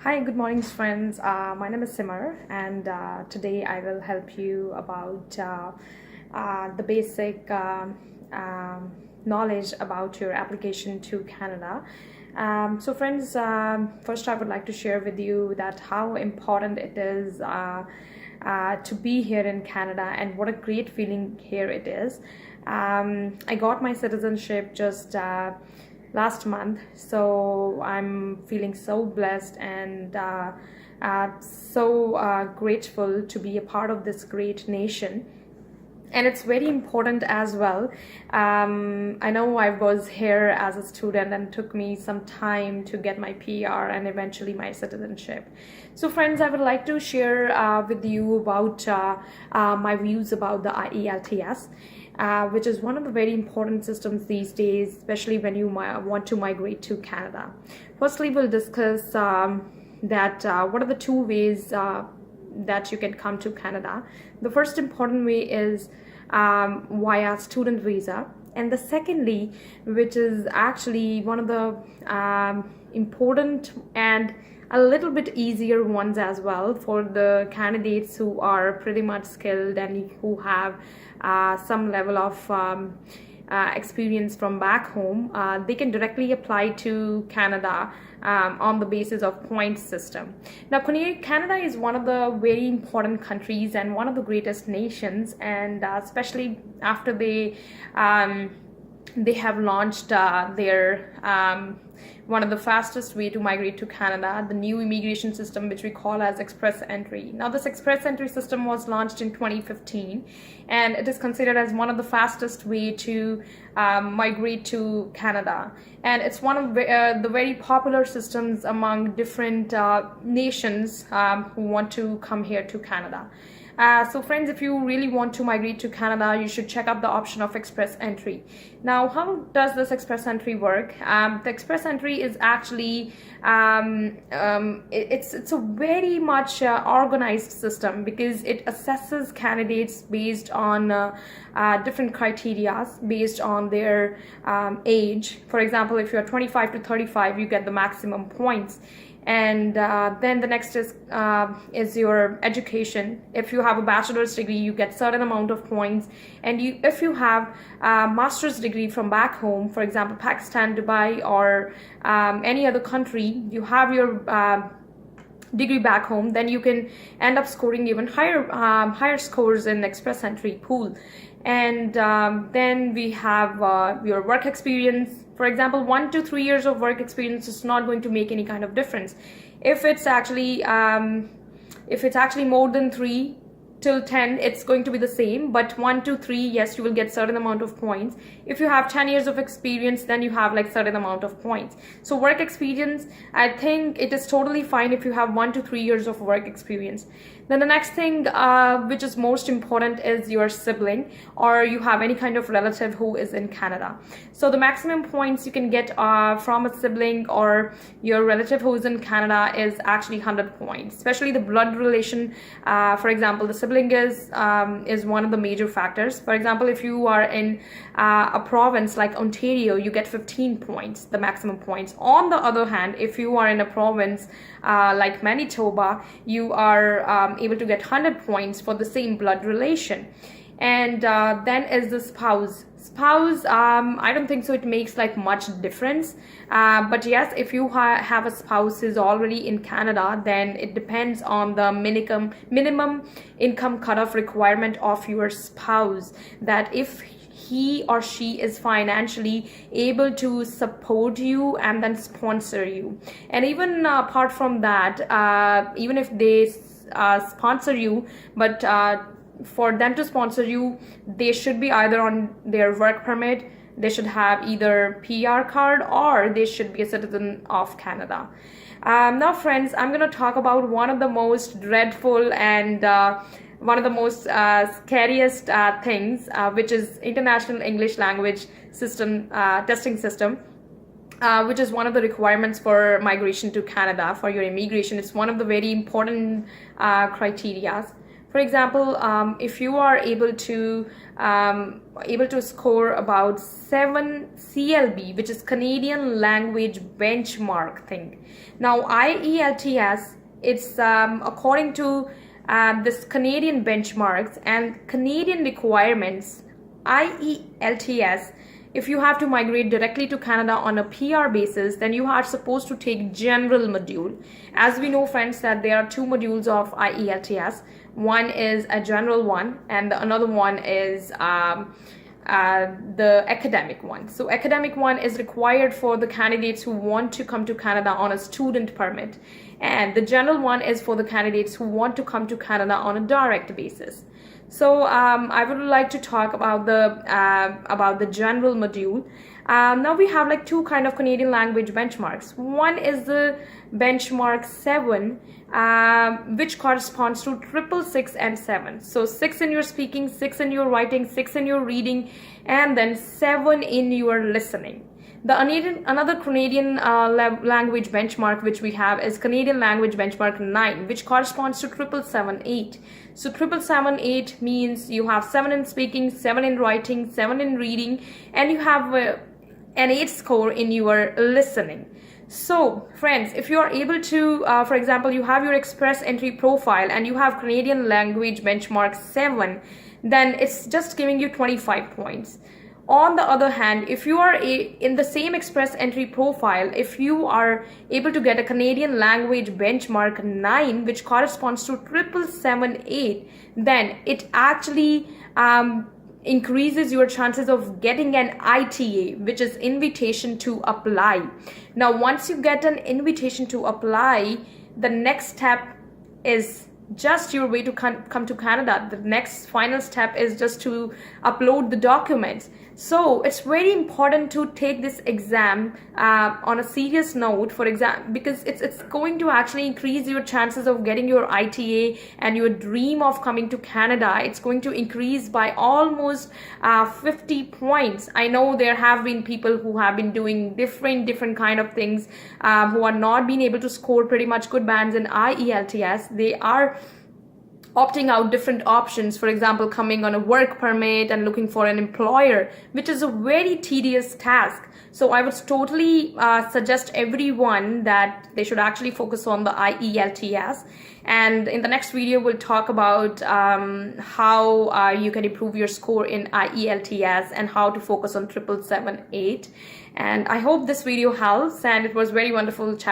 Hi, good morning, friends. My name is Simar, and today I will help you about the basic knowledge about your application to Canada. Friends, first I would like to share with you that how important it is to be here in Canada and what a great feeling here it is. I got my citizenship just last month, so I'm feeling so blessed and so grateful to be a part of this great nation. And it's very important as well. I know I was here as a student and it took me some time to get my PR and eventually my citizenship. So friends, I would like to share with you about my views about the Ielts, which is one of the very important systems these days, especially when you want to migrate to Canada. Firstly, we'll discuss that what are the two ways that you can come to Canada. The first important way is via student visa, and the secondly, which is actually one of the important and a little bit easier ones as well for the candidates who are pretty much skilled and who have some level of experience from back home. They can directly apply to Canada on the basis of points system. Now, Canada is one of the very important countries and one of the greatest nations, and especially after they have launched their one of the fastest way to migrate to Canada, the new immigration system, which we call as express entry. Now, this express entry system was launched in 2015, and it is considered as one of the fastest way to migrate to Canada. And it's one of the very popular systems among different nations who want to come here to Canada. So friends, if you really want to migrate to Canada, you should check out the option of express entry. Now, how does this express entry work? The express entry is actually it's a very much organized system because it assesses candidates based on different criteria based on their age. For example, if you're 25 to 35, you get the maximum points. And then the next is your education. If you have a bachelor's degree, you get certain amount of points, and if you have a master's degree from back home, for example Pakistan, Dubai, or any other country, you have your degree back home, then you can end up scoring even higher scores in express entry pool. And then we have your work experience. For example, 1 to 3 years of work experience is not going to make any kind of difference. If it's actually more than 3 till 10, it's going to be the same, but 1 to 3, yes, you will get certain amount of points. If you have 10 years of experience, then you have like certain amount of points. So work experience, I think it is totally fine if you have 1 to 3 years of work experience. Then the next thing which is most important is your sibling, or you have any kind of relative who is in Canada. So the maximum points you can get from a sibling or your relative who is in Canada is actually 100 points, especially the blood relation. For example, the sibling is one of the major factors. For example, if you are in a province like Ontario, you get 15 points, the maximum points. On the other hand, if you are in a province like Manitoba, you are able to get 100 points for the same blood relation. And then is the spouse. I don't think so it makes like much difference, but yes, if you have a spouse who's already in Canada, then it depends on the minimum income cutoff requirement of your spouse, that if he or she is financially able to support you and then sponsor you. And even apart from that, even if they sponsor you, but for them to sponsor you, they should be either on their work permit, they should have either PR card, or they should be a citizen of Canada. Now friends, I'm going to talk about one of the most dreadful and one of the most scariest things, which is International English Language System testing system, which is one of the requirements for migration to Canada for your immigration. It's one of the very important criteria. For example, if you are able to score about 7 CLB, which is Canadian Language Benchmark thing. Now IELTS, it's according to this Canadian benchmarks and Canadian requirements. IELTS, if you have to migrate directly to Canada on a PR basis, then you are supposed to take general module. As we know, friends, that there are two modules of IELTS. One is a general one, and another one is the academic one. So academic one is required for the candidates who want to come to Canada on a student permit, and the general one is for the candidates who want to come to Canada on a direct basis. So I would like to talk about the general module. Now we have like two kind of Canadian language benchmarks. One is the benchmark 7, which corresponds to 666 and 7. So 6 in your speaking, 6 in your writing, 6 in your reading, and then 7 in your listening. Another Canadian language benchmark which we have is Canadian Language Benchmark 9, which corresponds to 778. So 778 means you have 7 in speaking, 7 in writing, 7 in reading, and you have an 8 score in your listening. So friends, if you are able to, for example, you have your express entry profile and you have Canadian Language Benchmark 7, then it's just giving you 25 points. On the other hand, if you are in the same express entry profile, if you are able to get a Canadian Language Benchmark 9, which corresponds to 778, then it actually increases your chances of getting an ITA, which is invitation to apply. Now, once you get an invitation to apply, the next step is just your way to come to Canada. The next final step is just to upload the documents. So it's very important to take this exam on a serious note, for exam, because it's going to actually increase your chances of getting your ITA and your dream of coming to Canada. It's going to increase by almost 50 points. I know there have been people who have been doing different kind of things, who are not being able to score pretty much good bands in IELTS. They are opting out different options, for example, coming on a work permit and looking for an employer, which is a very tedious task. So I would totally suggest everyone that they should actually focus on the IELTS. And in the next video, we'll talk about how you can improve your score in IELTS and how to focus on 778. And I hope this video helps, and it was very wonderful chat.